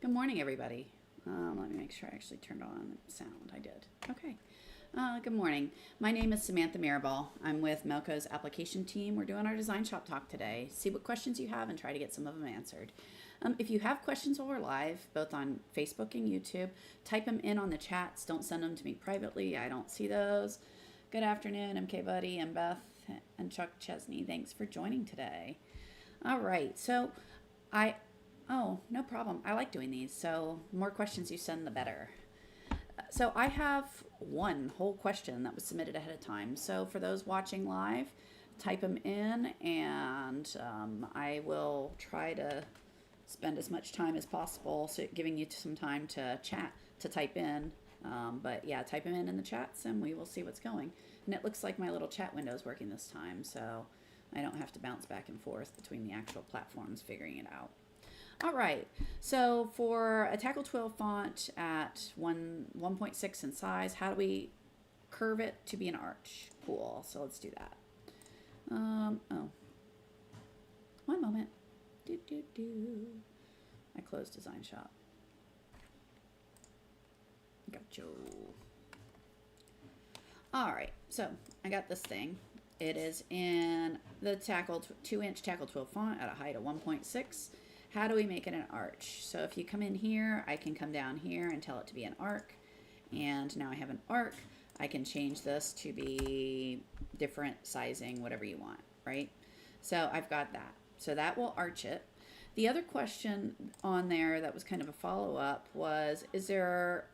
Good morning, everybody. Let me make sure I actually turned on sound. I did. Okay. Good morning. My name is Samantha Mirabal. I'm with Melco's application team. We're doing our design shop talk today. See what questions you have and try to get some of them answered. If you have questions while we're live, both on Facebook and YouTube, type them in on the chats. Don't send them to me privately. I don't see those. Good afternoon, MK Buddy and Beth and Chuck Chesney. Thanks for joining today. All right. Oh, no problem. I like doing these. So more questions you send, the better. So I have one whole question that was submitted ahead of time. So for those watching live, type them in and I will try to spend as much time as possible, so giving you some time to chat, to type in. But yeah, type them in the chats and we will see what's going. And it looks like my little chat window is working this time, so I don't have to bounce back and forth between the actual platforms figuring it out. All right, so for a tackle twill font at 1.6 in size, how do we curve it to be an arch? Cool, so let's do that. Oh, one moment. I closed Design Shop. Gotcha. All right, so I got this thing. It is in the 2-inch tackle twill font at a height of 1.6. How do we make it an arch? So if you come in here, I can come down here and tell it to be an arc. And now I have an arc. I can change this to be different sizing, whatever you want, right? So I've got that. So that will arch it. The other question on there that was kind of a follow-up was, is there,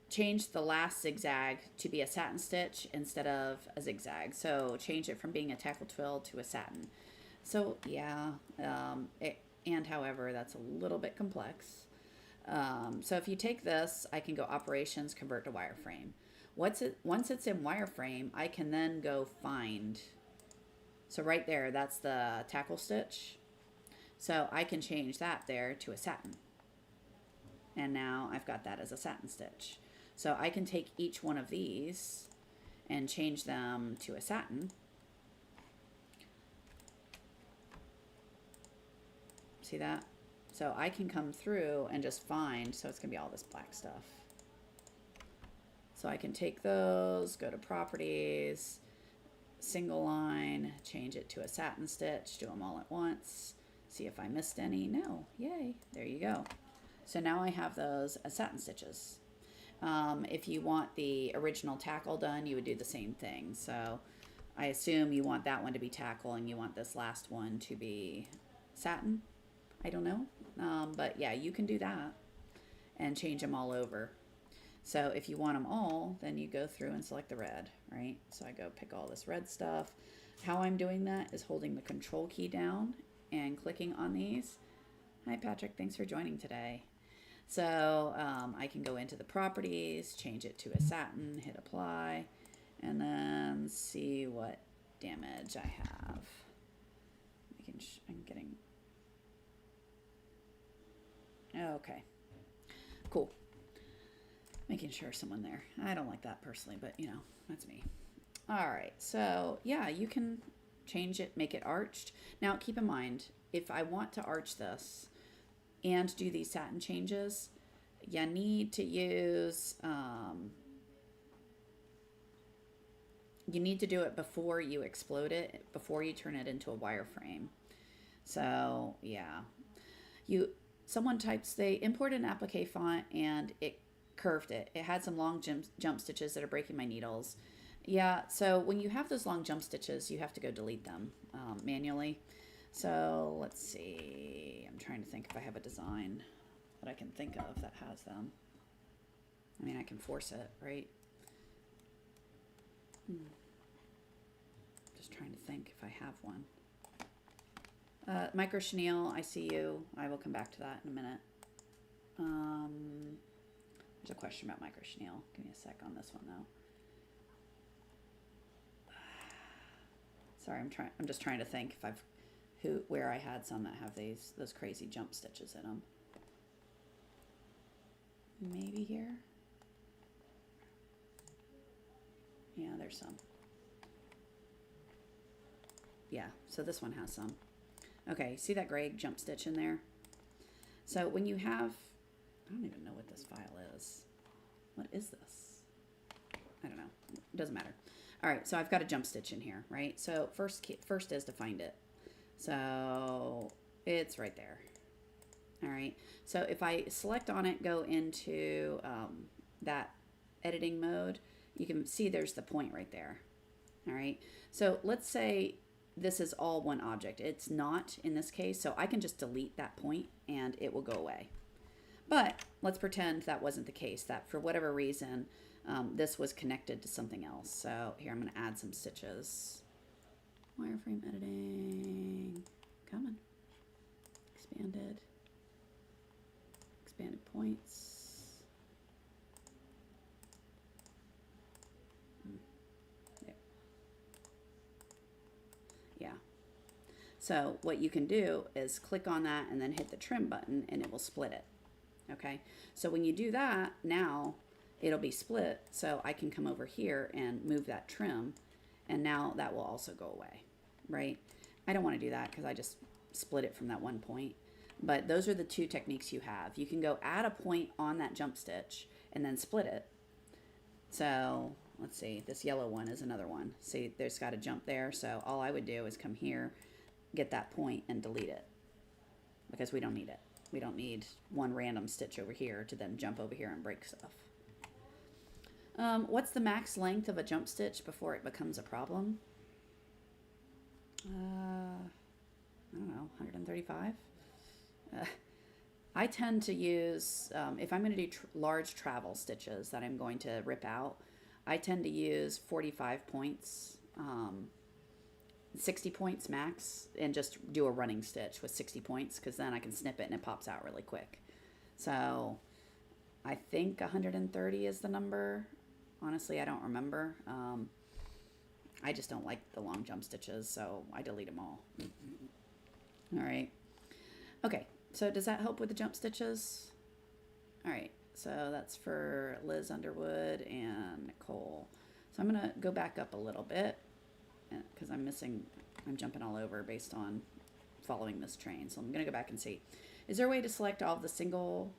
change the last zigzag to be a satin stitch instead of a zigzag. So change it from being a tackle twill to a satin. So yeah, however, that's a little bit complex. So if you take this, I can go operations, convert to wireframe. Once it's in wireframe, I can then go find. So right there, that's the tackle stitch. So I can change that there to a satin. And now I've got that as a satin stitch. So I can take each one of these and change them to a satin. See that? So I can come through and just find, so it's gonna be all this black stuff. So I can take those, go to properties, single line, change it to a satin stitch, do them all at once, see if I missed any. No, yay, there you go. So now I have those as satin stitches. If you want the original tackle done, you would do the same thing. So I assume you want that one to be tackle and you want this last one to be satin. I don't know, but yeah, you can do that and change them all over. So if you want them all, then you go through and select the red, right? So I go pick all this red stuff. How I'm doing that is holding the control key down and clicking on these. Hi Patrick, thanks for joining today. So I can go into the properties, change it to a satin, hit apply, and then see what damage I have. I'm getting... Okay, cool. Making sure someone there. I don't like that personally, but you know, that's me. All right, so yeah, you can change it, make it arched. Now keep in mind, if I want to arch this and do these satin changes, you need to use, you need to do it before you explode it, before you turn it into a wireframe. So yeah, someone types, they imported an applique font and it curved it. It had some long jump stitches that are breaking my needles. Yeah, so when you have those long jump stitches, you have to go delete them manually. So let's see, I'm trying to think if I have a design that I can think of that has them. I mean, I can force it, right? Just trying to think if I have one. Micro Chenille, I see you. I will come back to that in a minute. There's a question about Micro Chenille. Give me a sec on this one though. Sorry, I'm just trying to think if where I had some that have those crazy jump stitches in them. Maybe here. Yeah, there's some. Yeah, so this one has some. Okay, see that gray jump stitch in there? So when you have, I don't even know what this file is. What is this? I don't know. It doesn't matter. All right, so I've got a jump stitch in here, right? So first is to find it. So it's right there. All right, so if I select on it, go into that editing mode, you can see there's the point right there. All right, so let's say this is all one object. It's not in this case, so I can just delete that point and it will go away. But let's pretend that wasn't the case, that for whatever reason, this was connected to something else. So here, I'm going to add some stitches. Wireframe editing, coming. Expanded points. There. Yeah. So what you can do is click on that and then hit the trim button and it will split it. Okay, so when you do that, now it'll be split, so I can come over here and move that trim, and now that will also go away, right? I don't want to do that because I just split it from that one point, but those are the two techniques you have. You can go add a point on that jump stitch and then split it. So let's see, this yellow one is another one. See, there's got a jump there, so all I would do is come here, get that point, and delete it because we don't need it. We don't need one random stitch over here to then jump over here and break stuff. What's the max length of a jump stitch before it becomes a problem? I don't know, 135? I tend to use, if I'm going to do large travel stitches that I'm going to rip out, I tend to use 45 points, 60 points max, and just do a running stitch with 60 points because then I can snip it and it pops out really quick. So I think 130 is the number. Honestly, I don't remember. I just don't like the long jump stitches, so I delete them all. All right. Okay, so does that help with the jump stitches? All right, so that's for Liz Underwood and Nicole. So I'm going to go back up a little bit because I'm jumping all over based on following this train. So I'm going to go back and see. Is there a way to select all of a single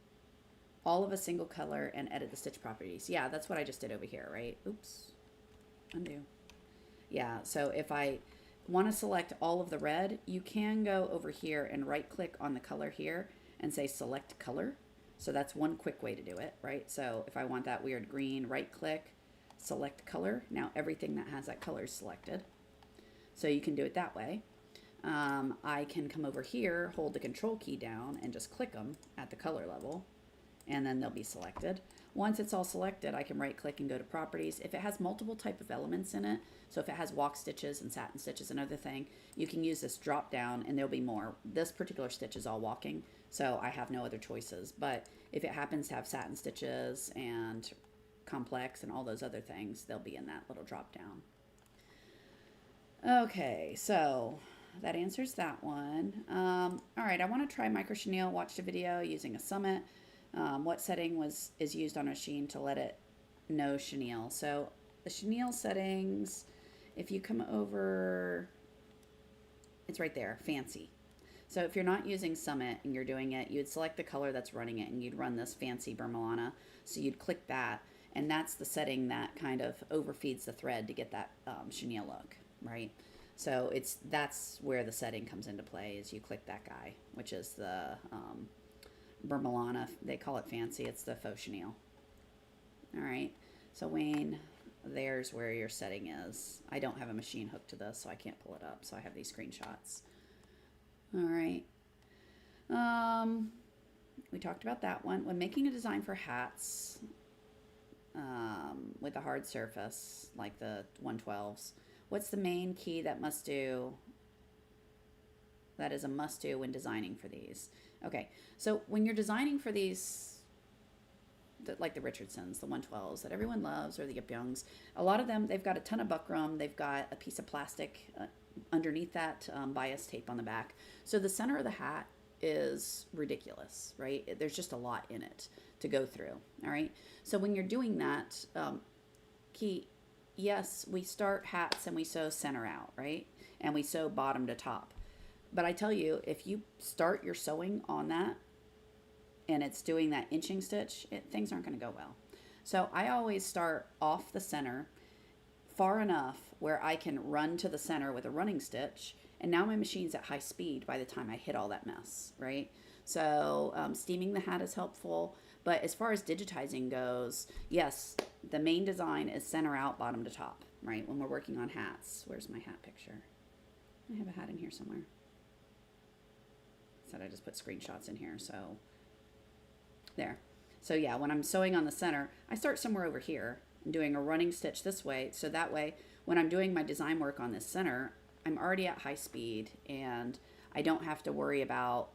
color and edit the stitch properties? Yeah, that's what I just did over here, right? Oops, undo. Yeah, so if I want to select all of the red, you can go over here and right click on the color here and say select color. So that's one quick way to do it, right? So if I want that weird green, right click, select color. Now everything that has that color is selected. So you can do it that way. I can come over here, hold the control key down, and just click them at the color level, and then they'll be selected. Once it's all selected, I can right click and go to properties. If it has multiple type of elements in it, so if it has walk stitches and satin stitches, another thing, you can use this drop down and there'll be more. This particular stitch is all walking, so I have no other choices. But if it happens to have satin stitches and complex and all those other things, they'll be in that little drop down. Okay, so that answers that one. All right, I want to try micro chenille. Watched a video using a summit. What setting is used on a machine to let it know chenille? So the chenille settings, if you come over, it's right there, fancy. So if you're not using Summit and you're doing it, you'd select the color that's running it and you'd run this fancy Vermilana. So you'd click that, and that's the setting that kind of overfeeds the thread to get that chenille look, right? So that's where the setting comes into play, is you click that guy, which is the Vermilana. They call it fancy. It's the faux chenille. All right. So Wayne, there's where your setting is. I don't have a machine hooked to this, so I can't pull it up. So I have these screenshots. All right. We talked about that one. When making a design for hats with a hard surface, like the 112s, what's the main key that is a must do when designing for these? Okay, so when you're designing for these, like the Richardsons, the 112s that everyone loves, or the Yip Youngs, a lot of them, they've got a ton of buckram, they've got a piece of plastic underneath that, bias tape on the back. So the center of the hat is ridiculous, right? There's just a lot in it to go through, all right? So when you're doing that, yes, we start hats and we sew center out, right? And we sew bottom to top. But I tell you, if you start your sewing on that and it's doing that inching stitch, things aren't going to go well. So I always start off the center far enough where I can run to the center with a running stitch. And now my machine's at high speed by the time I hit all that mess, right? So steaming the hat is helpful. But as far as digitizing goes, yes, the main design is center out, bottom to top, right? When we're working on hats. Where's my hat picture? I have a hat in here somewhere. Said I just put screenshots in here, so there. So yeah, when I'm sewing on the center, I start somewhere over here. I'm doing a running stitch this way, so that way when I'm doing my design work on this center, I'm already at high speed and I don't have to worry about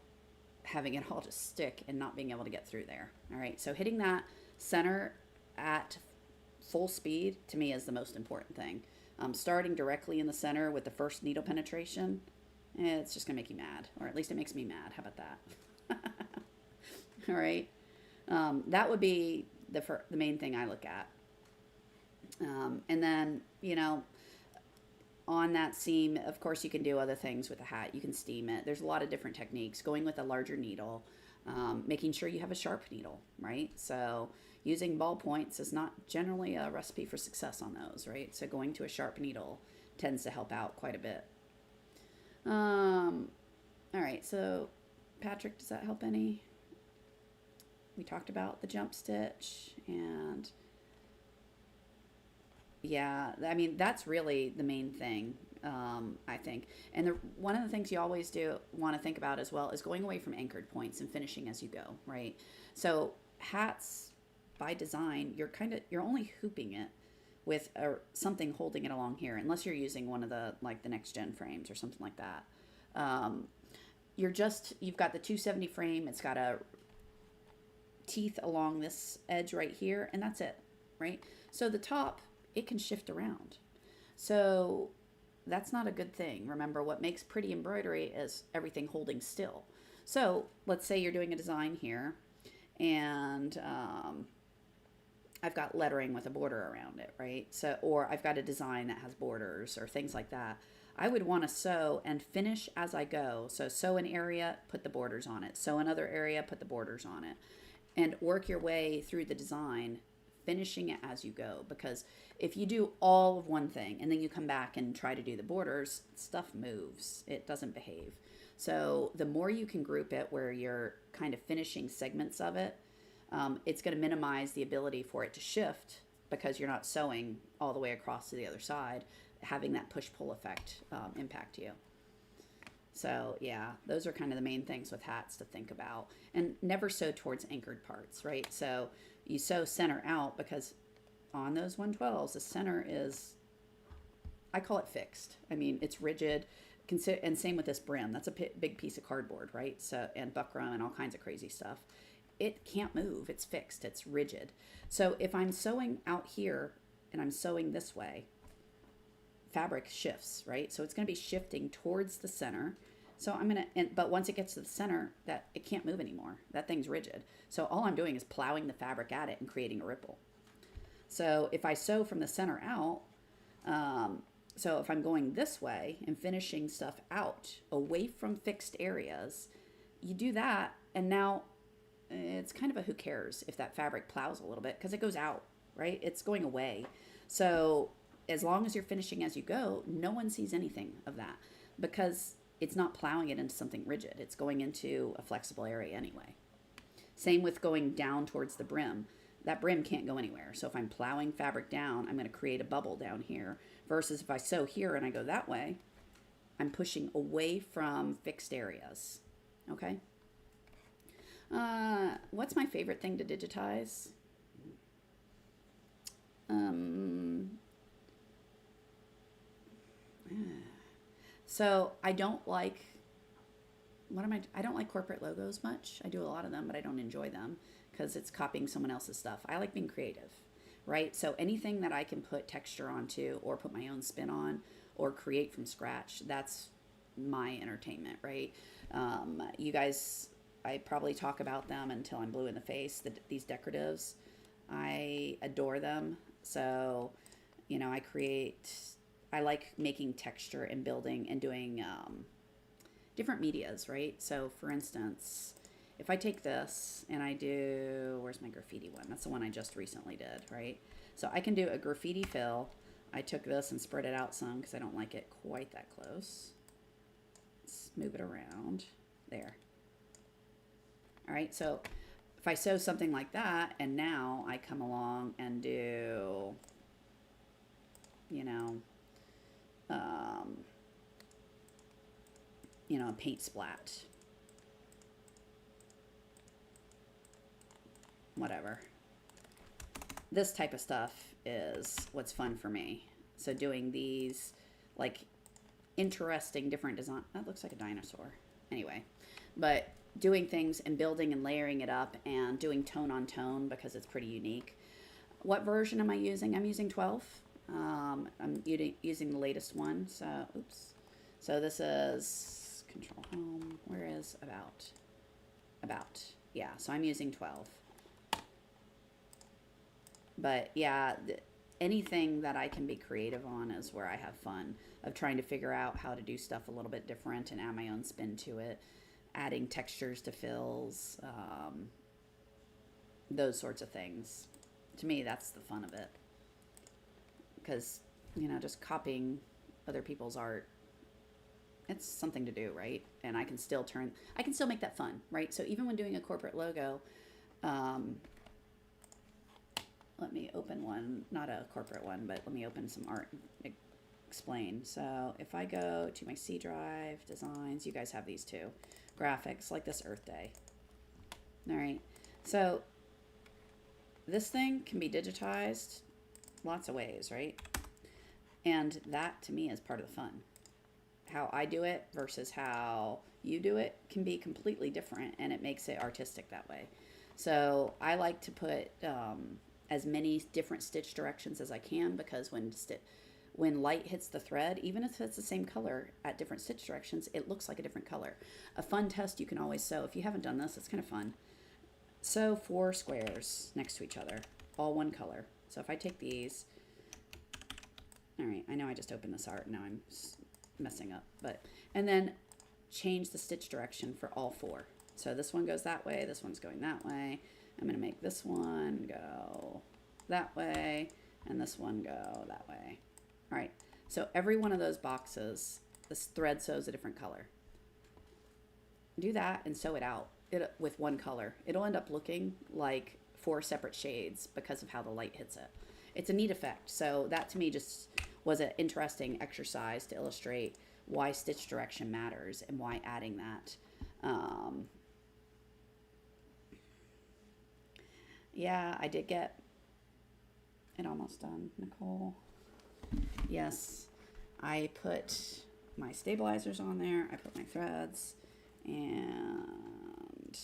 having it all just stick and not being able to get through there. All right, so hitting that center at full speed to me is the most important thing. Starting directly in the center with the first needle penetration, it's just gonna make you mad, or at least it makes me mad. How about that? All right, that would be the main thing I look at. And then, you know, on that seam, of course, you can do other things with the hat. You can steam it. There's a lot of different techniques. Going with a larger needle, making sure you have a sharp needle, right? So using ball points is not generally a recipe for success on those, right? So going to a sharp needle tends to help out quite a bit. All right, so Patrick, does that help any? We talked about the jump stitch, and yeah, I mean, that's really the main thing, I think. And one of the things you always do want to think about as well is going away from anchored points and finishing as you go, right? So hats, by design, you're only hooping it with something holding it along here, unless you're using one of the, like the next gen frames or something like that. You've got the 270 frame, it's got a teeth along this edge right here, and that's it, right? So the top, it can shift around. So that's not a good thing. Remember, what makes pretty embroidery is everything holding still. So let's say you're doing a design here, and I've got lettering with a border around it, right? So, or I've got a design that has borders or things like that. I would want to sew and finish as I go. So sew an area, put the borders on it. Sew another area, put the borders on it. And work your way through the design, finishing it as you go. Because if you do all of one thing and then you come back and try to do the borders, stuff moves. It doesn't behave. So the more you can group it where you're kind of finishing segments of it, it's going to minimize the ability for it to shift because you're not sewing all the way across to the other side, having that push-pull effect impact you. So yeah, those are kind of the main things with hats to think about. And never sew towards anchored parts, right? So you sew center out because on those 112s, the center is, I call it fixed. I mean, it's rigid. And same with this brim. That's a big piece of cardboard, right? So, and buckram and all kinds of crazy stuff. It can't move. It's fixed. It's rigid. So if I'm sewing out here and I'm sewing this way, fabric shifts, right? So it's going to be shifting towards the center. So I'm going to, but once it gets to the center, that it can't move anymore. That thing's rigid. So all I'm doing is plowing the fabric at it and creating a ripple. So if I sew from the center out, so if I'm going this way and finishing stuff out away from fixed areas, you do that, and now it's kind of a who cares if that fabric plows a little bit because it goes out, right? It's going away. So as long as you're finishing as you go, no one sees anything of that because it's not plowing it into something rigid. It's going into a flexible area anyway. Same with going down towards the brim. That brim can't go anywhere. So if I'm plowing fabric down, I'm going to create a bubble down here versus if I sew here and I go that way, I'm pushing away from fixed areas. Okay. What's my favorite thing to digitize? So I don't like, I don't like corporate logos much. I do a lot of them, but I don't enjoy them because it's copying someone else's stuff. I like being creative, right? So anything that I can put texture onto or put my own spin on or create from scratch, that's my entertainment, right? You guys, I probably talk about them until I'm blue in the face, these decoratives. I adore them. So, you know, I like making texture and building and doing different medias, right? So for instance, if I take this and I do, where's my graffiti one? That's the one I just recently did, right? So I can do a graffiti fill. I took this and spread it out some because I don't like it quite that close. Let's move it around. There. All right, so if I sew something like that, and now I come along and do, you know, a paint splat, whatever. This type of stuff is what's fun for me. So doing these, like, interesting different design. That looks like a dinosaur. Anyway, but doing things and building and layering it up and doing tone on tone because it's pretty unique. What version am I using? I'm using 12. I'm using the latest one. So, oops. So this is Control Home. Where is About? About. Yeah, so I'm using 12. But yeah, anything that I can be creative on is where I have fun of trying to figure out how to do stuff a little bit different and add my own spin to it, adding textures to fills, those sorts of things. To me, that's the fun of it. Because, you know, just copying other people's art, it's something to do, right? And I can still make that fun, right? So even when doing a corporate logo, let me open one, not a corporate one, but let me open some art and explain. So if I go to my C drive, designs, you guys have these too. Graphics, like this Earth Day. All right, so this thing can be digitized lots of ways, right? And that to me is part of the fun. How I do it versus how you do it can be completely different, and it makes it artistic that way. So I like to put as many different stitch directions as I can, because when light hits the thread, even if it's the same color at different stitch directions, it looks like a different color. A fun test you can always sew. If you haven't done this, it's kind of fun. Sew 4 squares next to each other, all one color. So if I take these, all right, I know I just opened this art, now I'm messing up, and then change the stitch direction for all 4. So this one goes that way, this one's going that way. I'm gonna make this one go that way, and this one go that way. All right, so every one of those boxes, this thread sews a different color. Do that and sew it out with one color. It'll end up looking like 4 separate shades because of how the light hits it. It's a neat effect. So that to me just was an interesting exercise to illustrate why stitch direction matters and why adding that. Yeah, I did get it almost done, Nicole. Yes, I put my stabilizers on there. I put my threads, and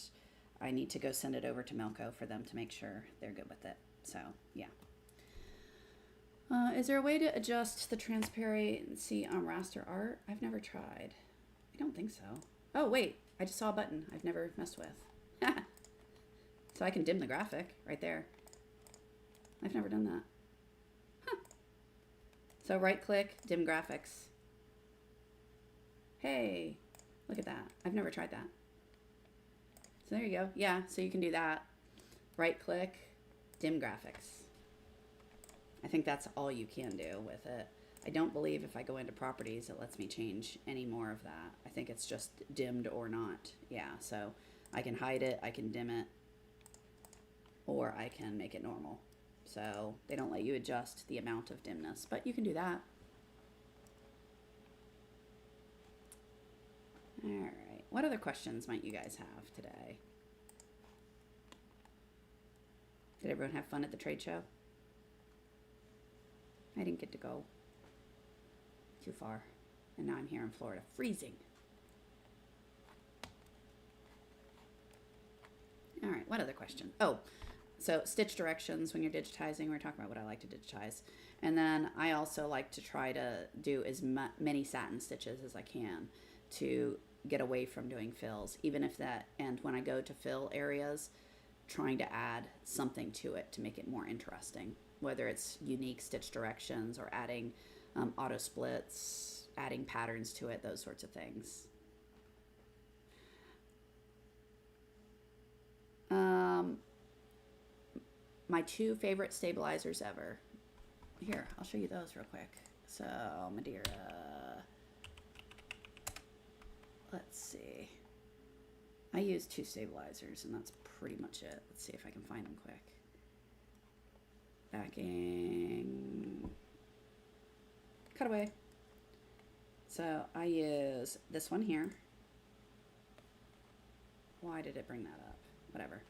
I need to go send it over to Melco for them to make sure they're good with it. So, yeah. Is there a way to adjust the transparency on raster art? I've never tried. I don't think so. Oh, wait. I just saw a button I've never messed with. So I can dim the graphic right there. I've never done that. Huh. So right click, dim graphics. Hey, look at that. I've never tried that. So there you go. Yeah, so you can do that. Right click, dim graphics. I think that's all you can do with it. I don't believe if I go into properties it lets me change any more of that. I think it's just dimmed or not. Yeah, so I can hide it, I can dim it, or I can make it normal. So they don't let you adjust the amount of dimness, but you can do that. All right, what other questions might you guys have today? Did everyone have fun at the trade show? I didn't get to go too far, and now I'm here in Florida, freezing. All right, what other question? Oh, so stitch directions when you're digitizing. We're talking about what I like to digitize. And then I also like to try to do as many satin stitches as I can to get away from doing fills, even if that, and when I go to fill areas, trying to add something to it to make it more interesting, whether it's unique stitch directions or adding auto splits, adding patterns to it, those sorts of things. Um, my two favorite stabilizers ever. Here, I'll show you those real quick. So, Madeira. Let's see. I use two stabilizers, and that's pretty much it. Let's see if I can find them quick. Backing. Cutaway. So, I use this one here. Why did it bring that up? Whatever.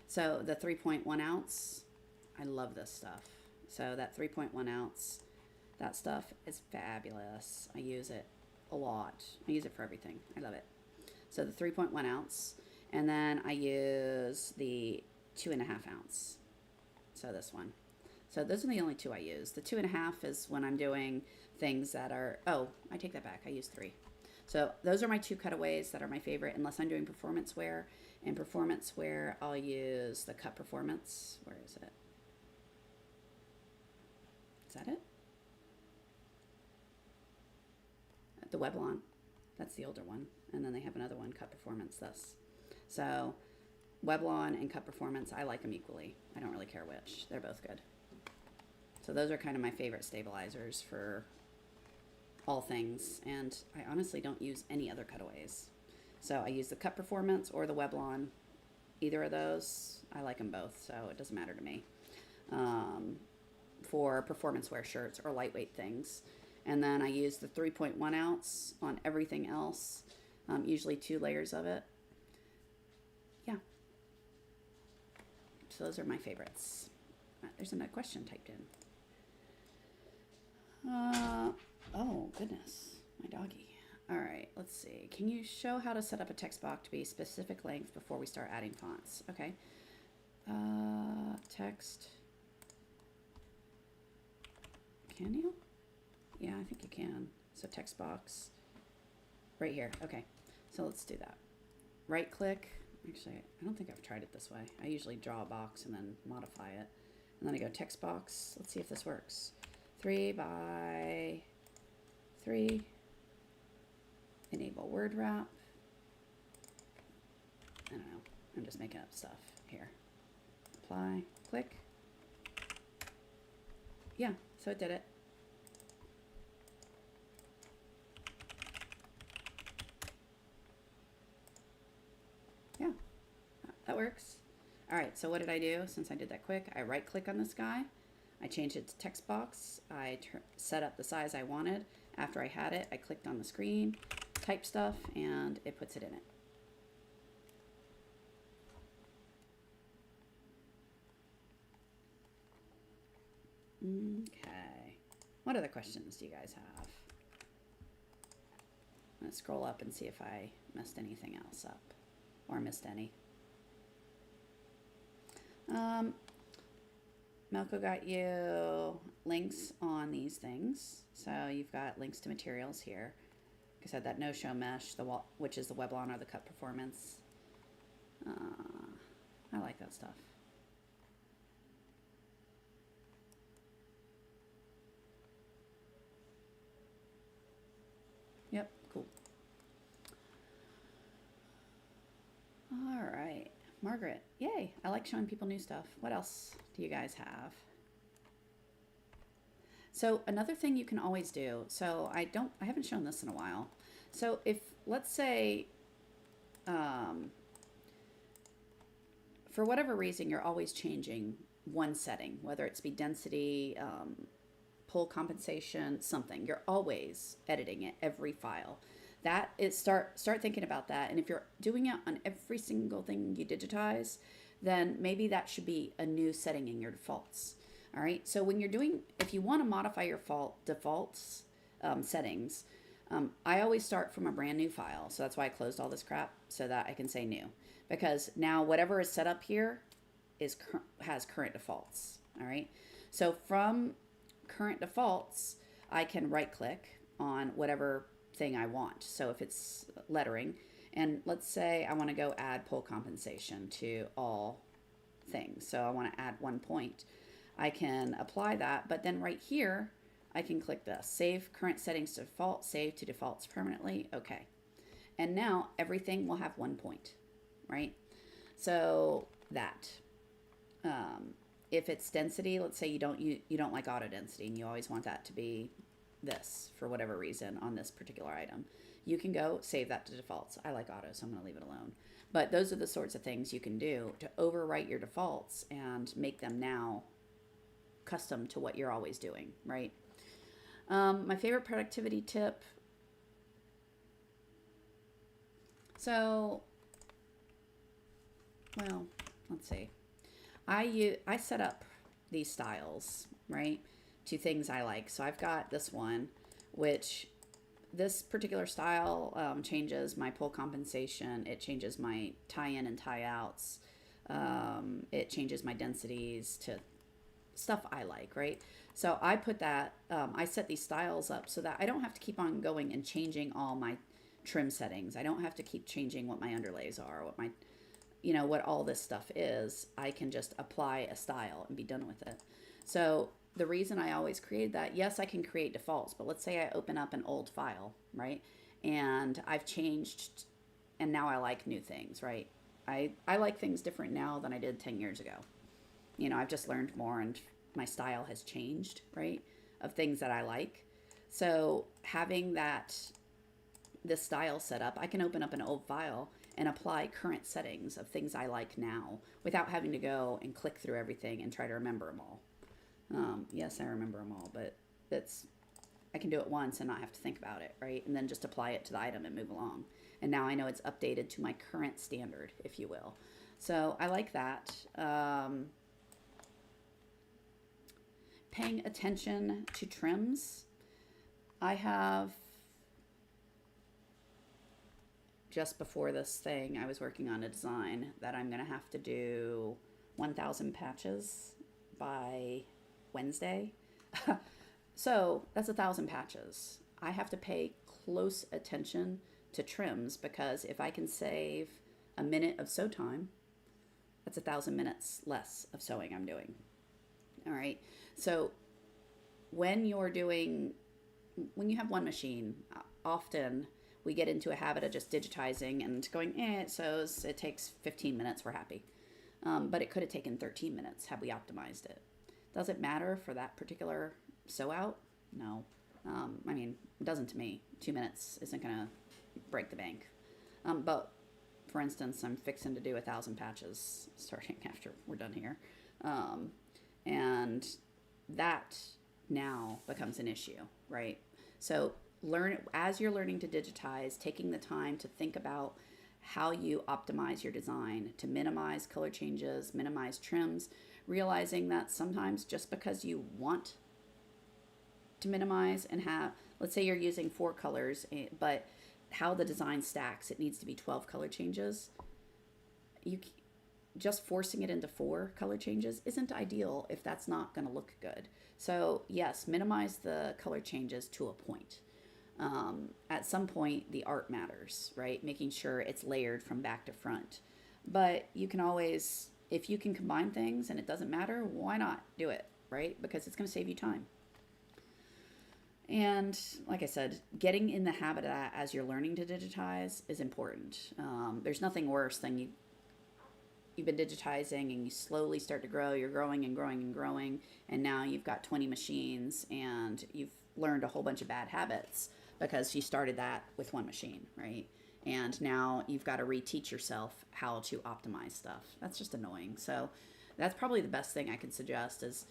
So, the 3.1 ounce. I love this stuff. So, that 3.1 ounce, that stuff is fabulous. I use it a lot. I use it for everything. I love it. So the 3.1 ounce, and then I use the 2.5 ounce. So this one. So those are the only two I use. The 2.5 is when I'm doing things that are, oh, I take that back. I use 3. So those are my two cutaways that are my favorite, unless I'm doing performance wear. In performance wear, I'll use the Cut Performance. Where is it? Is that it? The Weblon. That's the older one. And then they have another one, Cut Performance, this. So Weblon and Cut Performance, I like them equally. I don't really care which. They're both good. So those are kind of my favorite stabilizers for all things. And I honestly don't use any other cutaways. So I use the Cut Performance or the Weblon. Either of those, I like them both. So it doesn't matter to me. For performance wear shirts or lightweight things. And then I use the 3.1 ounce on everything else. Usually 2 layers of it. Yeah. So those are my favorites. There's another question typed in. Oh, goodness. My doggy. All right, let's see. Can you show how to set up a text box to be specific length before we start adding fonts? Okay. Text. Can you? Yeah, I think you can. So text box right here. Okay, so let's do that. Right click. Actually, I don't think I've tried it this way. I usually draw a box and then modify it. And then I go text box. Let's see if this works. 3 by 3. Enable word wrap. I don't know. I'm just making up stuff here. Apply. Click. Yeah, so it did it. Yeah, that works. All right, so what did I do since I did that quick? I right click on this guy. I changed it to text box. I set up the size I wanted. After I had it, I clicked on the screen, type stuff, and it puts it in it. Okay. What other questions do you guys have? I'm going to scroll up and see if I messed anything else up or missed any. Melko got you links on these things. So you've got links to materials here. Like I said, that no-show mesh, which is the Weblon or the Cut Performance. I like that stuff. Yep, cool. All right, Margaret, yay. I like showing people new stuff. What else do you guys have? So another thing you can always do, so I haven't shown this in a while. So if, let's say, for whatever reason, you're always changing one setting, whether it's be density, pull compensation, something. You're always editing it, every file. That is, start thinking about that. And if you're doing it on every single thing you digitize, then maybe that should be a new setting in your defaults. All right. So when you're doing, if you want to modify your defaults settings, I always start from a brand new file. So that's why I closed all this crap so that I can say new, because now whatever is set up here has current defaults. All right. So from current defaults, I can right click on whatever thing I want. So if it's lettering, and let's say I want to go add pull compensation to all things. So I want to add 1 point. I can apply that, but then right here, I can click this, save current settings to default, save to defaults permanently. Okay. And now everything will have 1 point, right? So that. If it's density, let's say you don't like auto density and you always want that to be this for whatever reason on this particular item, you can go save that to defaults. I like auto, so I'm going to leave it alone. But those are the sorts of things you can do to overwrite your defaults and make them now custom to what you're always doing, right? My favorite productivity tip. So, well, let's see. I set up these styles, right, to things I like. So I've got this one, which this particular style changes my pull compensation. It changes my tie-in and tie-outs. It changes my densities to stuff I like, right? So I put that, I set these styles up so that I don't have to keep on going and changing all my trim settings. I don't have to keep changing what my underlays are, what my, what all this stuff is. I can just apply a style and be done with it. So the reason I always create that, yes, I can create defaults, but let's say I open up an old file, right? And I've changed, and now I like new things, right? I like things different now than I did 10 years ago. I've just learned more and my style has changed, right? Of things that I like. So having this style set up, I can open up an old file and apply current settings of things I like now without having to go and click through everything and try to remember them all. Yes, I remember them all, but I can do it once and not have to think about it, right? And then just apply it to the item and move along. And now I know it's updated to my current standard, if you will. So I like that. Paying attention to trims. I have, just before this thing, I was working on a design that I'm going to have to do 1,000 patches by Wednesday. So that's 1,000 patches. I have to pay close attention to trims because if I can save a minute of sew time, that's 1,000 minutes less of sewing I'm doing. All right. So when you have one machine, often we get into a habit of just digitizing and going, it sews, it takes 15 minutes, we're happy. But it could have taken 13 minutes had we optimized it. Does it matter for that particular sew out? No. It doesn't to me. 2 minutes isn't going to break the bank. But for instance, I'm fixing to do 1,000 patches starting after we're done here. And that now becomes an issue, right? So as you're learning to digitize, taking the time to think about how you optimize your design to minimize color changes, minimize trims, realizing that sometimes just because you want to minimize and have, let's say you're using 4 colors, but how the design stacks, it needs to be 12 color changes. Just forcing it into 4 color changes isn't ideal if that's not going to look good. So yes, minimize the color changes to a point. At some point, the art matters, right? Making sure it's layered from back to front. But you can always, if you can combine things and it doesn't matter, why not do it, right? Because it's going to save you time. And like I said, getting in the habit of that as you're learning to digitize is important. There's nothing worse than you've been digitizing and you slowly start to grow. You're growing and growing and growing. And now you've got 20 machines and you've learned a whole bunch of bad habits because you started that with one machine, right? And now you've got to reteach yourself how to optimize stuff. That's just annoying. So that's probably the best thing I could suggest is,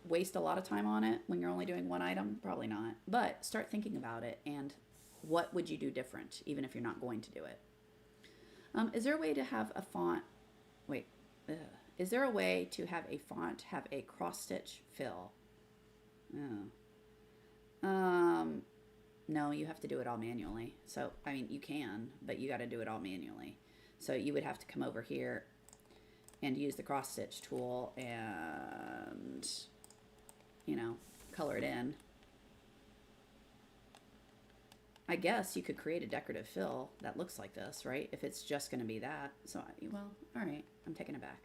waste a lot of time on it when you're only doing one item? Probably not. But start thinking about it and what would you do different, even if you're not going to do it? Is there a way to have a font? Is there a way to have a font have a cross stitch fill? No, you have to do it all manually. So, you can, but you got to do it all manually. So you would have to come over here and use the cross stitch tool and, color it in. I guess you could create a decorative fill that looks like this, right? If it's just going to be that. So, all right, I'm taking it back.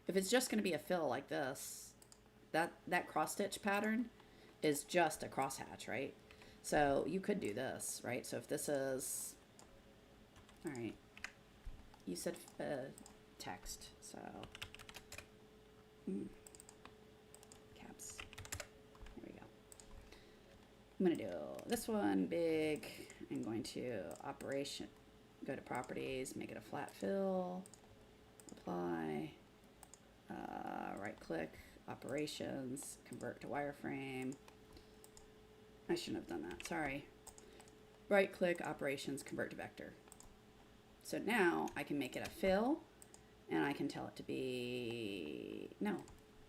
If it's just going to be a fill like this, that cross stitch pattern is just a crosshatch, right? So you could do this, right? So if this is, all right, you said text, so caps. There we go. I'm going to do this one big. I'm going to operation, go to properties, make it a flat fill, apply, right click, operations, convert to wireframe. I shouldn't have done that, sorry. Right click, operations, convert to vector. So now I can make it a fill, and I can tell it to be, no,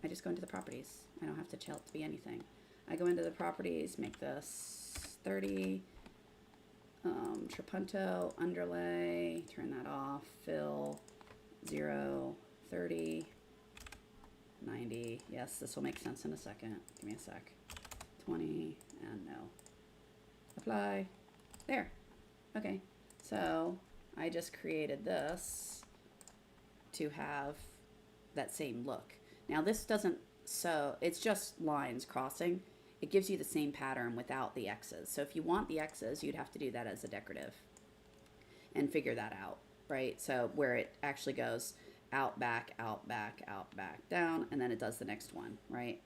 I just go into the properties. I don't have to tell it to be anything. I go into the properties, make this 30, Trapunto, underlay, turn that off, fill, 0, 30, 90. Yes, this will make sense in a second. Give me a sec. 20, and no. Apply. There. Okay. So I just created this to have that same look. Now this doesn't, so it's just lines crossing. It gives you the same pattern without the X's. So if you want the X's, you'd have to do that as a decorative and figure that out, right? So where it actually goes out, back, out, back, out, back, down, and then it does the next one, right?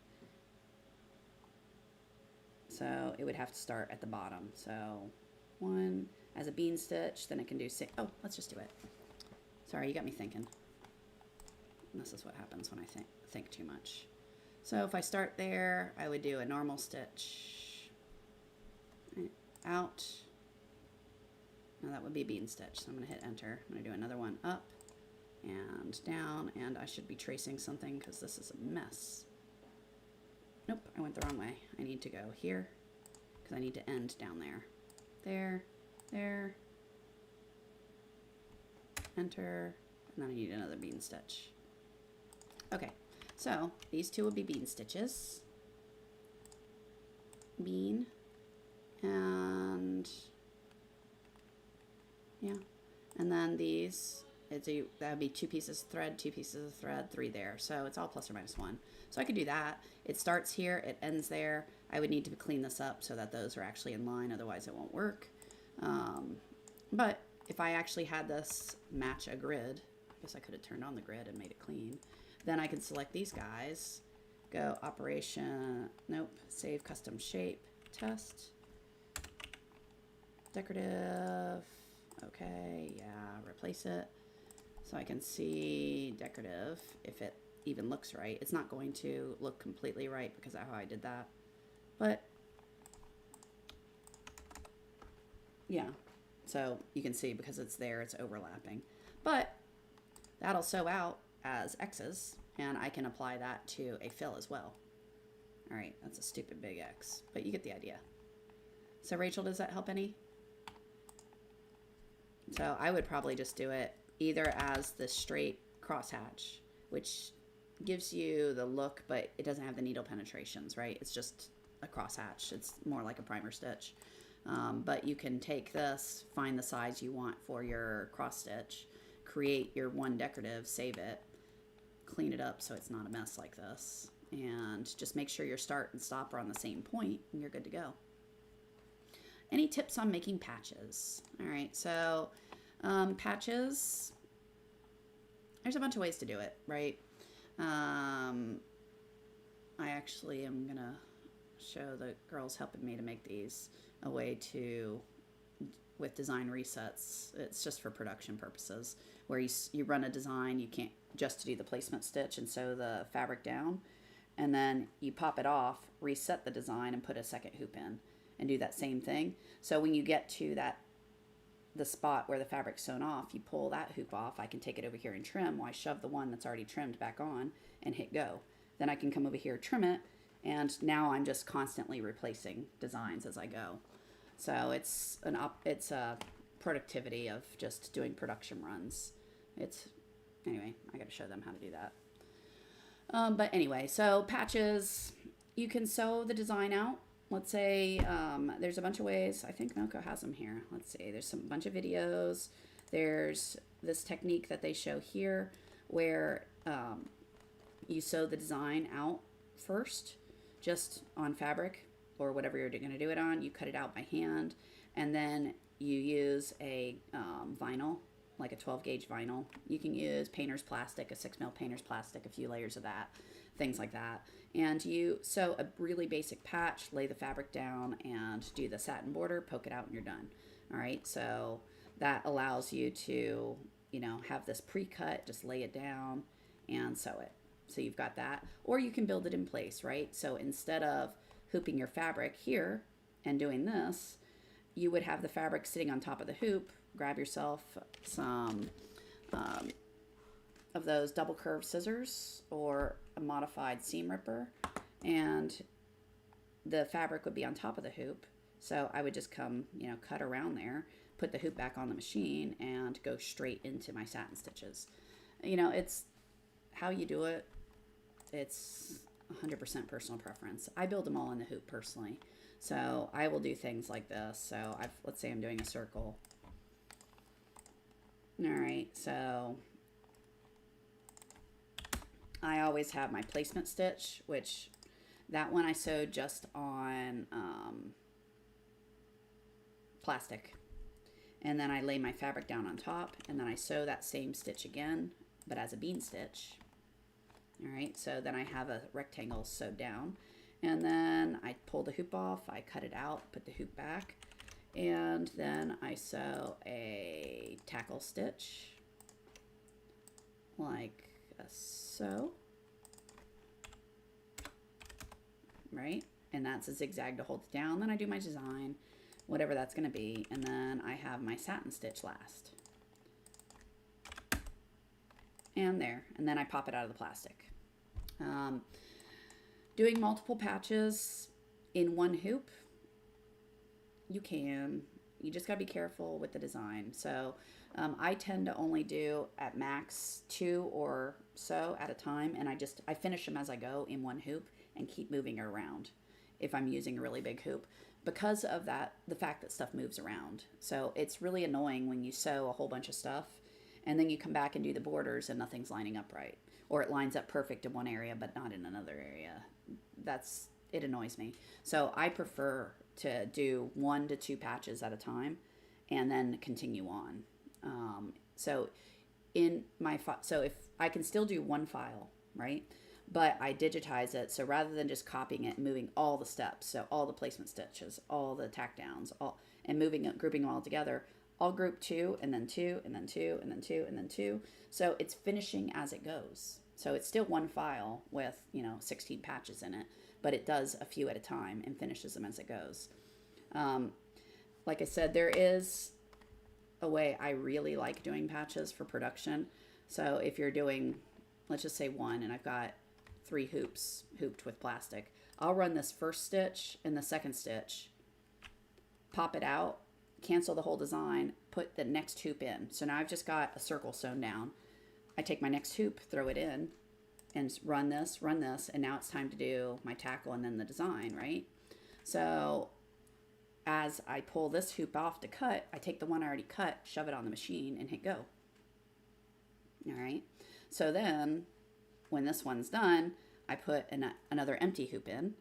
So it would have to start at the bottom. So one as a bean stitch, then it can do six. Oh, let's just do it. Sorry, you got me thinking. And this is what happens when I think too much. So if I start there, I would do a normal stitch, out. Now that would be a bean stitch. So I'm going to hit enter. I'm going to do another one up and down, and I should be tracing something because this is a mess. Nope, I went the wrong way. I need to go here because I need to end down there. There, there, enter, and then I need another bean stitch. Okay, so these two will be bean stitches. Bean, and yeah, and then these, that would be 2 pieces of thread, 2 pieces of thread, 3 there. So it's all plus or minus 1. So I could do that. It starts here, it ends there. I would need to clean this up so that those are actually in line, otherwise it won't work. But if I actually had this match a grid, I guess I could have turned on the grid and made it clean. Then I can select these guys, go operation, nope, save custom shape, test, decorative, okay, yeah, replace it. So I can see decorative if it even looks right. It's not going to look completely right because of how I did that. But yeah, so you can see because it's there, it's overlapping. But that'll sew out as X's, and I can apply that to a fill as well. All right, that's a stupid big X, but you get the idea. So Rachel, does that help any? So I would probably just do it either as the straight crosshatch, which gives you the look, but it doesn't have the needle penetrations, right? It's just a crosshatch. It's more like a primer stitch. But you can take this, find the size you want for your cross stitch, create your one decorative, save it, clean it up so it's not a mess like this, and just make sure your start and stop are on the same point, and you're good to go. Any tips on making patches? All right, so patches, there's a bunch of ways to do it, right? I actually am gonna show the girls helping me to make these a way to, with design resets, it's just for production purposes, where you run a design, you can't just to do the placement stitch and sew the fabric down, and then you pop it off, reset the design, and put a second hoop in, and do that same thing. So when you get to the spot where the fabric's sewn off, you pull that hoop off. I can take it over here and trim while I shove the one that's already trimmed back on and hit go. Then I can come over here, trim it, and now I'm just constantly replacing designs as I go. So it's a productivity of just doing production runs. Anyway, I got to show them how to do that. But anyway, so patches, you can sew the design out. Let's say there's a bunch of ways. I think Milko has them here. Let's see. There's some bunch of videos. There's this technique that they show here where you sew the design out first, just on fabric or whatever you're going to do it on. You cut it out by hand, and then you use a vinyl like a 12 gauge vinyl. You can use painter's plastic, a 6 mil painter's plastic, a few layers of that, things like that. And you sew a really basic patch, lay the fabric down, and do the satin border, poke it out, and you're done. All right, so that allows you to, you know, have this pre-cut, just lay it down and sew it. So you've got that, or you can build it in place, right? So instead of hooping your fabric here and doing this, you would have the fabric sitting on top of the hoop. Grab yourself some of those double curved scissors or a modified seam ripper, and the fabric would be on top of the hoop. So I would just come, you know, cut around there, put the hoop back on the machine, and go straight into my satin stitches. You know, it's how you do it. It's 100% personal preference. I build them all in the hoop personally. So I will do things like this. So let's say I'm doing a circle. All right, so I always have my placement stitch, which that one I sewed just on plastic. And then I lay my fabric down on top, and then I sew that same stitch again, but as a bean stitch. All right, so then I have a rectangle sewed down, and then I pull the hoop off, I cut it out, put the hoop back, and then I sew a tackle stitch like so, right? And that's a zigzag to hold it down. Then I do my design, whatever that's going to be, and then I have my satin stitch last. And there, and then I pop it out of the plastic. Doing multiple patches in one hoop, you just got to be careful with the design. So I tend to only do at max 2 or so at a time, and I finish them as I go in one hoop and keep moving it around if I'm using a really big hoop, because of that, the fact that stuff moves around. So it's really annoying when you sew a whole bunch of stuff and then you come back and do the borders and nothing's lining up right, or it lines up perfect in one area but not in another area. It annoys me. So I prefer to do 1 to 2 patches at a time and then continue on. So if I can still do one file, right? But I digitize it, so rather than just copying it and moving all the steps, so all the placement stitches, all the tack downs, and grouping them all together, I'll group 2 and then 2 and then 2 and then 2 and then 2. So it's finishing as it goes. So it's still one file with, 16 patches in it, but it does a few at a time and finishes them as it goes. Like I said, there is a way I really like doing patches for production. So if you're doing, let's just say 1, and I've got 3 hoops hooped with plastic, I'll run this first stitch and the second stitch, pop it out, cancel the whole design, put the next hoop in. So now I've just got a circle sewn down. I take my next hoop, throw it in, and run this, and now it's time to do my tackle and then the design, right? So as I pull this hoop off to cut, I take the one I already cut, shove it on the machine, and hit go. All right. So then when this one's done, I put another empty hoop in,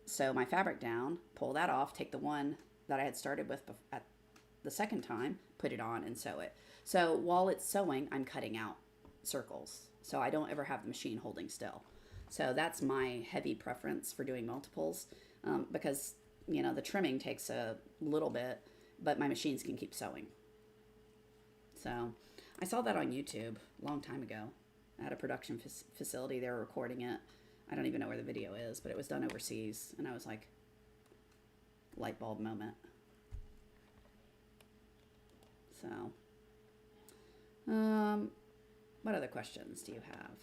sew my fabric down, pull that off, take the one that I had started with at the second time, put it on, and sew it. So while it's sewing, I'm cutting out circles, so I don't ever have the machine holding still. So that's my heavy preference for doing multiples, because the trimming takes a little bit, but my machines can keep sewing. So I saw that on YouTube a long time ago at a production facility. They were recording it. I don't even know where the video is, but it was done overseas, and I was like, light bulb moment. So what other questions do you have?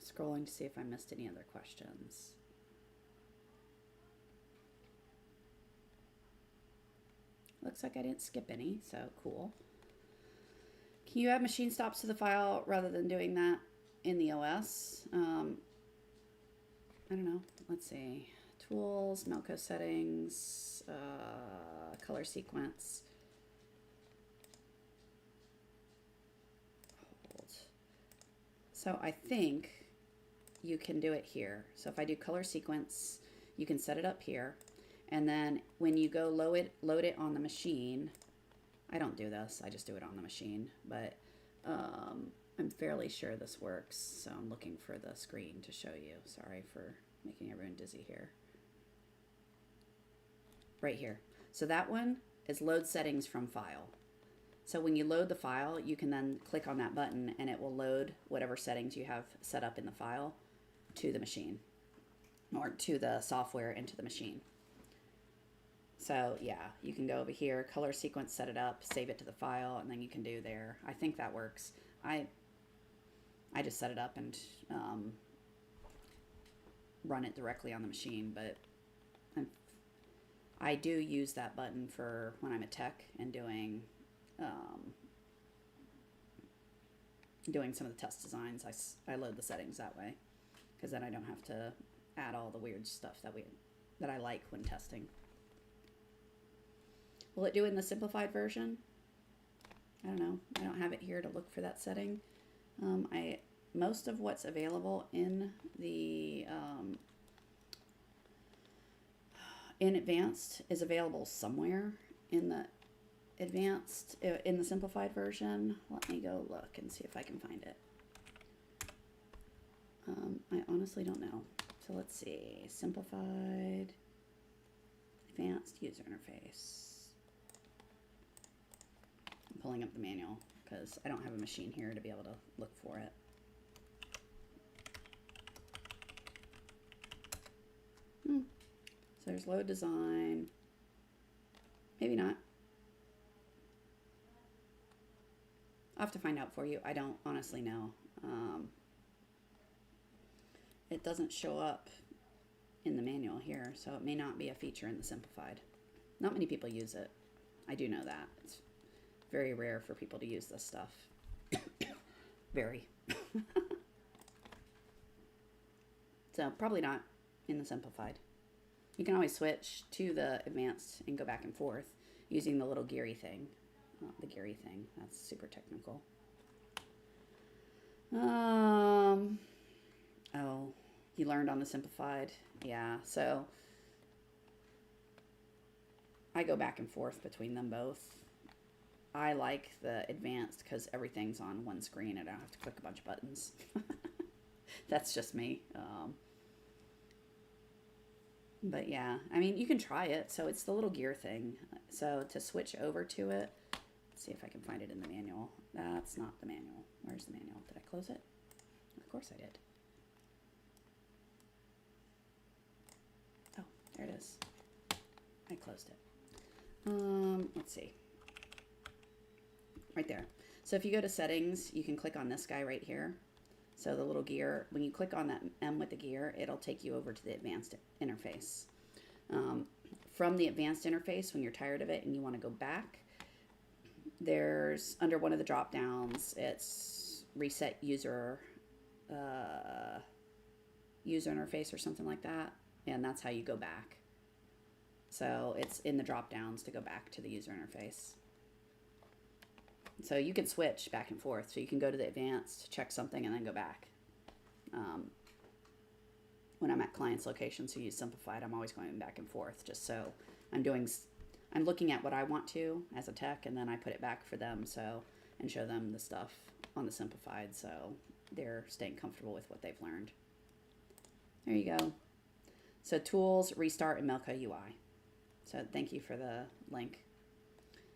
Scrolling to see if I missed any other questions. Looks like I didn't skip any, so cool. Can you add machine stops to the file rather than doing that in the OS? I don't know. Let's see. Tools, Melco settings, color sequence. Hold. So I think you can do it here. So if I do color sequence, you can set it up here. And then when you go load it on the machine, I don't do this, I just do it on the machine, but I'm fairly sure this works. So I'm looking for the screen to show you. Sorry for making everyone dizzy here. Right here. So that one is load settings from file. So when you load the file, you can then click on that button and it will load whatever settings you have set up in the file to the machine, or to the software into the machine. So yeah, you can go over here, color sequence, set it up, save it to the file, and then you can do there. I think that works. I just set it up and run it directly on the machine, but I do use that button for when I'm a tech and doing some of the test designs. I load the settings that way, because then I don't have to add all the weird stuff that I like when testing. Will it do it in the simplified version? I don't know. I don't have it here to look for that setting. Most of what's available in the in advanced is available somewhere in the advanced, in the simplified version. Let me go look and see if I can find it. I honestly don't know. So let's see, simplified, advanced user interface. I'm pulling up the manual because I don't have a machine here to be able to look for it. So there's load design. Maybe not. I'll have to find out for you. I don't honestly know. It doesn't show up in the manual here, so it may not be a feature in the simplified. Not many people use it. I do know that. It's very rare for people to use this stuff. Very. So probably not in the simplified. You can always switch to the advanced and go back and forth using the little geary thing. The geary thing, that's super technical. Oh, you learned on the simplified. Yeah, so I go back and forth between them both. I like the advanced because everything's on one screen and I don't have to click a bunch of buttons. That's just me. But yeah, I mean, you can try it. So it's the little gear thing. So to switch over to it, let's see if I can find it in the manual. That's not the manual. Where's the manual? Did I close it? Of course I did. Oh, there it is. I closed it. Let's see. Right there. So if you go to settings, you can click on this guy right here. So the little gear, when you click on that M with the gear, it'll take you over to the advanced interface. From the advanced interface, when you're tired of it and you want to go back, there's under one of the drop downs, it's reset user interface or something like that, and that's how you go back. So it's in the drop downs to go back to the user interface. So you can switch back and forth. So you can go to the advanced, check something, and then go back. When I'm at client's locations who use simplified, I'm always going back and forth, just so I'm looking at what I want to as a tech, and then I put it back for them, and show them the stuff on the simplified, so they're staying comfortable with what they've learned. There you go. So tools, restart, and Melco UI. So thank you for the link.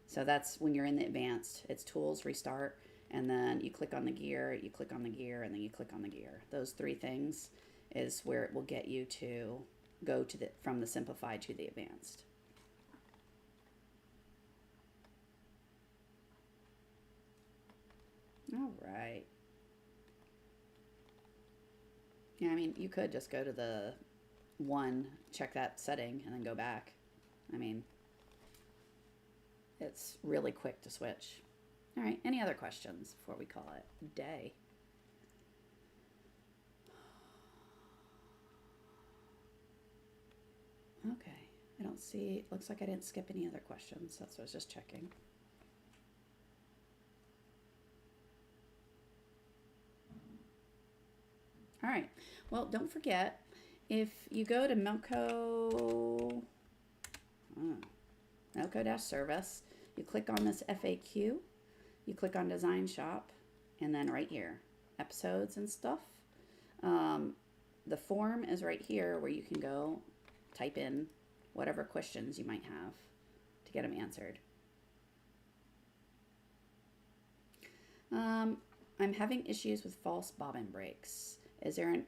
So that's when you're in the advanced, it's tools, restart, and then you click on the gear, you click on the gear, and then you click on the gear. Those three things is where it will get you to go to from the simplified to the advanced. All right. Yeah, I mean, you could just go to the one, check that setting, and then go back. I mean, it's really quick to switch. All right, any other questions before we call it a day? Okay, I don't see, it looks like I didn't skip any other questions. That's what I was just checking. All right, well, don't forget, if you go to Melco, Melco-service. You click on this FAQ. You click on Design Shop, and then right here, episodes and stuff. The form is right here where you can go type in whatever questions you might have to get them answered. I'm having issues with false bobbin breaks. Is there an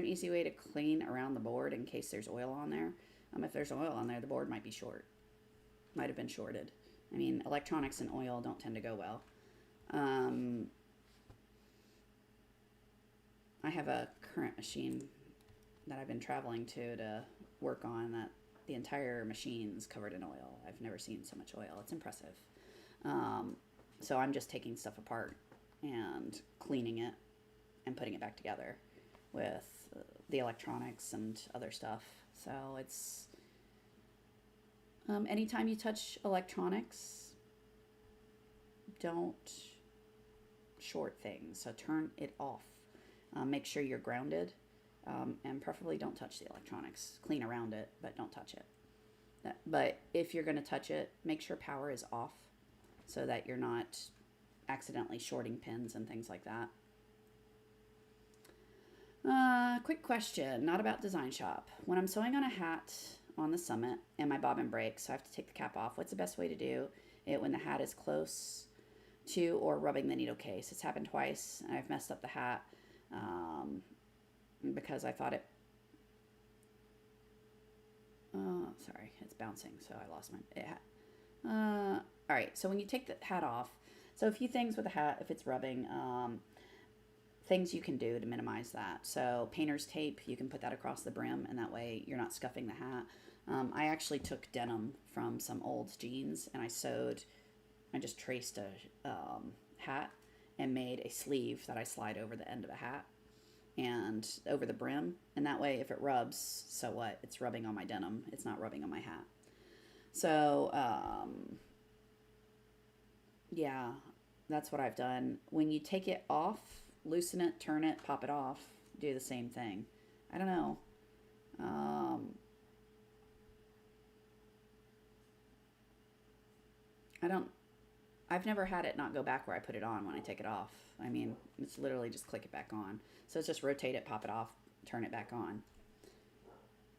easy way to clean around the board in case there's oil on there? If there's oil on there, the board might be short. Might have been shorted. I mean, electronics and oil don't tend to go well. I have a current machine that I've been traveling to work on that the entire machine's covered in oil. I've never seen so much oil. It's impressive. So I'm just taking stuff apart and cleaning it and putting it back together with the electronics and other stuff. So it's anytime you touch electronics, don't short things. So turn it off. Make sure you're grounded, and preferably don't touch the electronics. Clean around it, but don't touch it. But if you're going to touch it, make sure power is off so that you're not accidentally shorting pins and things like that. Quick question, not about Design Shop. When I'm sewing on a hat on the summit and my bobbin breaks, so I have to take the cap off, what's the best way to do it when the hat is close to or rubbing the needle case? It's happened twice, and I've messed up the hat because I thought it... sorry, it's bouncing, so I lost my... all right, so when you take the hat off, so a few things with the hat, if it's rubbing, things you can do to minimize that. So painter's tape, you can put that across the brim, and that way you're not scuffing the hat. I actually took denim from some old jeans, and I just traced a hat and made a sleeve that I slide over the end of the hat and over the brim, and that way if it rubs, so what? It's rubbing on my denim. It's not rubbing on my hat. So, yeah, that's what I've done. When you take it off, loosen it, turn it, pop it off, do the same thing. I don't know. I've never had it not go back where I put it on when I take it off. I mean, it's literally just click it back on. So it's just rotate it, pop it off, turn it back on.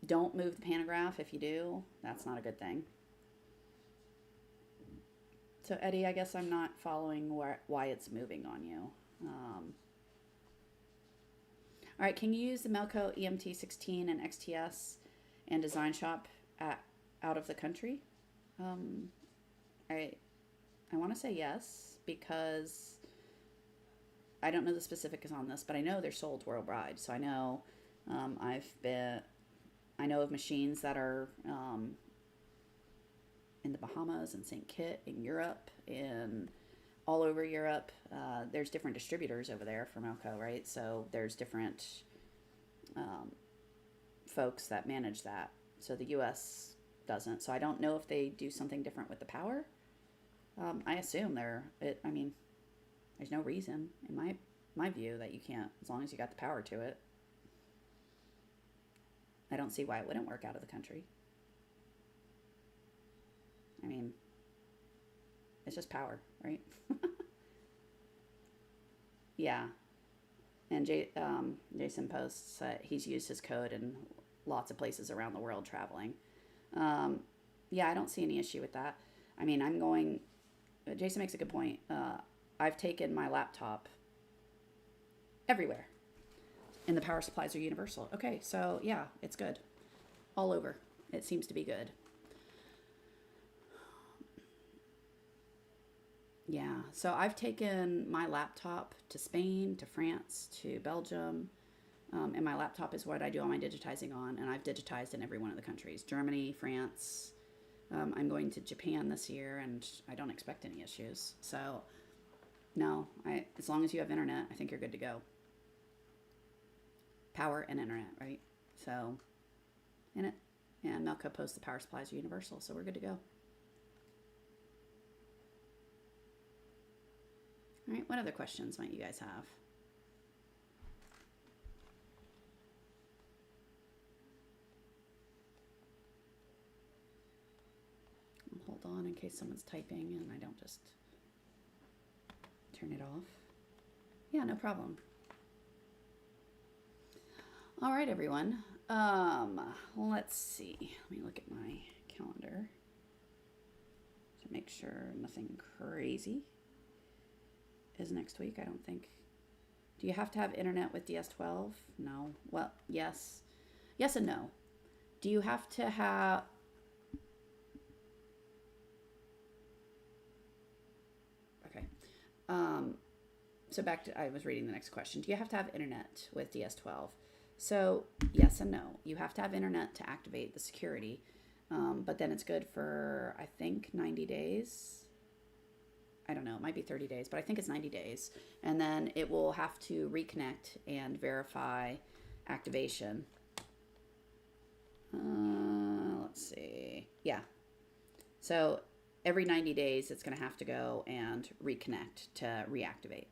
Don't move the pantograph. If you do, that's not a good thing. So Eddie, I guess I'm not following why it's moving on you. All right, can you use the Melco EMT16 and XTS and Design Shop out of the country? I want to say yes, because I don't know the specifics on this, but I know they're sold worldwide. So I know I know of machines that are in the Bahamas and St. Kitts, in Europe, in all over Europe. There's different distributors over there for Melco, right? So there's different folks that manage that. So the U.S. doesn't. So I don't know if they do something different with the power. I assume I mean, there's no reason in my view that you can't, as long as you got the power to it. I don't see why it wouldn't work out of the country. I mean, it's just power, right? Yeah. And Jason posts that he's used his code in lots of places around the world traveling. Yeah, I don't see any issue with that. I mean, Jason makes a good point. I've taken my laptop everywhere, and the power supplies are universal. Okay, so yeah, it's good. All over. It seems to be good. Yeah, so I've taken my laptop to Spain, to France, to Belgium, and my laptop is what I do all my digitizing on, and I've digitized in every one of the countries. Germany, France. I'm going to Japan this year, and I don't expect any issues. So, no, as long as you have internet, I think you're good to go. Power and internet, right? So, and Melco posts the power supplies are universal, so we're good to go. All right, what other questions might you guys have? on in case someone's typing and I don't just turn it off. Yeah, no problem. All right, everyone. Let's see. Let me look at my calendar to make sure nothing crazy is next week. I don't think. Do you have to have internet with DS12? No. Well, yes. Yes and no. Do you have to have... Okay. So back to, I was reading the next question. Do you have to have internet with DS12? So yes and no. You have to have internet to activate the security, but then it's good for, I think, 90 days. I don't know, it might be 30 days, but I think it's 90 days. And then it will have to reconnect and verify activation. Let's see. Yeah. So every 90 days, it's going to have to go and reconnect to reactivate.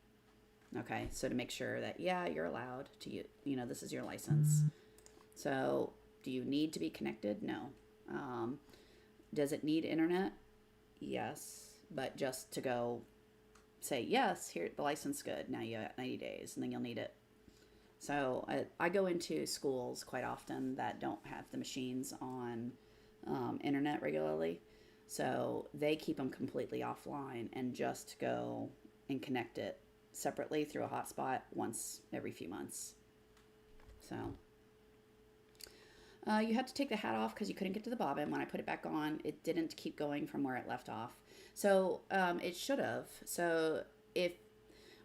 Okay, so to make sure that, yeah, you're allowed to, this is your license. So do you need to be connected? No. Does it need internet? Yes, but just to go say, yes, here, the license good. Now you have 90 days, and then you'll need it. So I go into schools quite often that don't have the machines on internet regularly. So they keep them completely offline and just go and connect it separately through a hotspot once every few months. So you had to take the hat off because you couldn't get to the bobbin. When I put it back on, it didn't keep going from where it left off. So it should have. So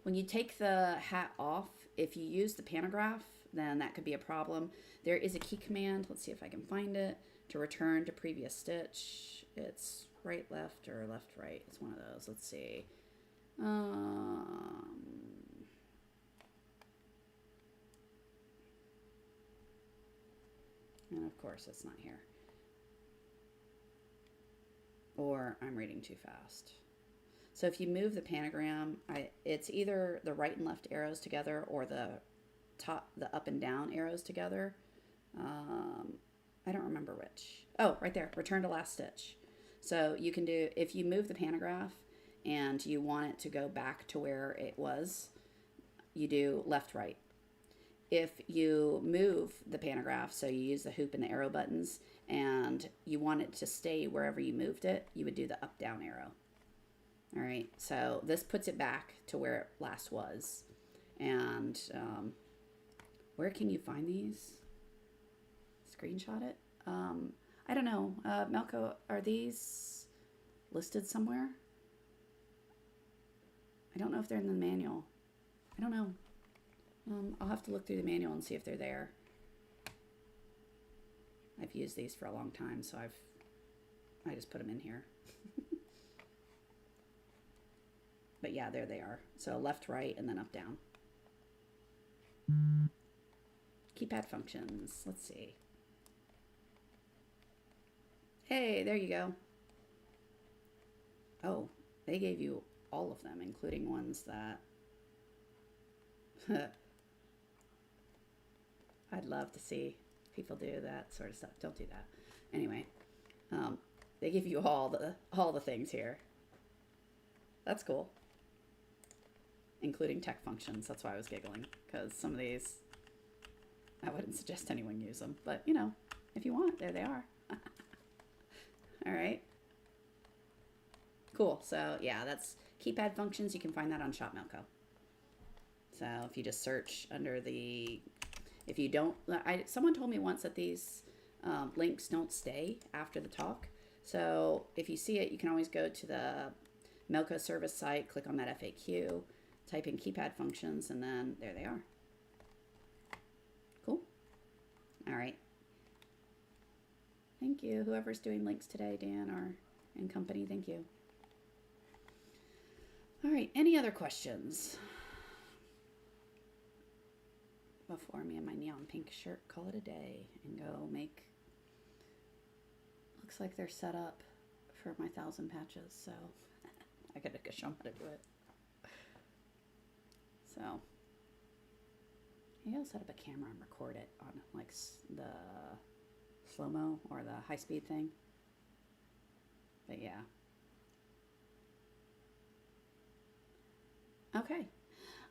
when you take the hat off, if you use the pantograph, then that could be a problem. There is a key command. Let's see if I can find it. To return to previous stitch. It's right, left, or left, right. It's one of those. Let's see. And of course, it's not here. Or I'm reading too fast. So if you move the pentagram, it's either the right and left arrows together or the up and down arrows together. I don't remember which. Oh, right there, return to last stitch. So you can do, if you move the pantograph and you want it to go back to where it was, you do left, right. If you move the pantograph, so you use the hoop and the arrow buttons, and you want it to stay wherever you moved it, you would do the up, down arrow. All right, so this puts it back to where it last was. And where can you find these? Screenshot it? I don't know. Melko, are these listed somewhere? I don't know if they're in the manual. I don't know. I'll have to look through the manual and see if they're there. I've used these for a long time, so I just put them in here. But yeah, there they are. So left, right, and then up, down. Keypad functions. Let's see. Hey, there you go. Oh, they gave you all of them, including ones that... I'd love to see people do that sort of stuff. Don't do that. Anyway, they give you all the things here. That's cool. Including tech functions. That's why I was giggling, because some of these, I wouldn't suggest anyone use them. But, if you want, there they are. All right. Cool. So, yeah, that's keypad functions. You can find that on Shop Melco. So, if you just search under the... If you don't... someone told me once that these links don't stay after the talk. So, if you see it, you can always go to the Melco service site, click on that FAQ, type in keypad functions, and then there they are. Cool. All right. Thank you. Whoever's doing links today, Dan or and company, thank you. All right. Any other questions? Before me and my neon pink shirt call it a day and go make... Looks like they're set up for my 1,000 patches, so I gotta go show them how to do it. So, maybe I'll set up a camera and record it on like the slow-mo or the high-speed thing. But yeah, Okay.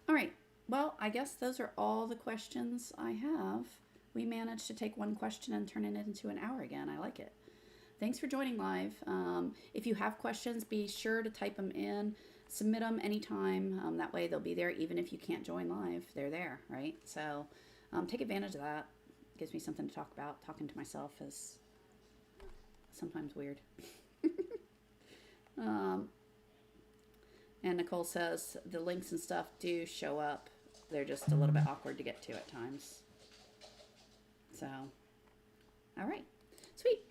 All right. Well, I guess those are all the questions I have. We managed to take one question and turn it into an hour again. I like it. Thanks for joining live. If you have questions, be sure to type them in, submit them anytime. That way they'll be there even if you can't join live. They're there, right? So take advantage of that. Gives me something to talk about. Talking to myself is sometimes weird. And Nicole says the links and stuff do show up. They're just a little bit awkward to get to at times. So, all right. Sweet.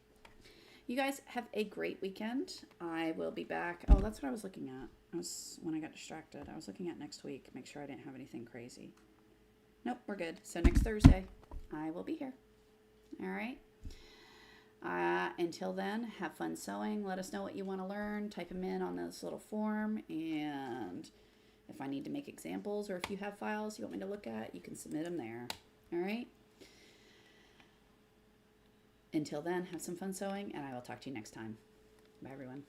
You guys have a great weekend. I will be back. Oh, that's what I was looking at. When I got distracted. I was looking at next week. Make sure I didn't have anything crazy. Nope, we're good. So next Thursday, I will be here. All right. Until then, have fun sewing. Let us know what you want to learn. Type them in on this little form. And if I need to make examples or if you have files you want me to look at, you can submit them there. All right. Until then, have some fun sewing, and I will talk to you next time. Bye, everyone.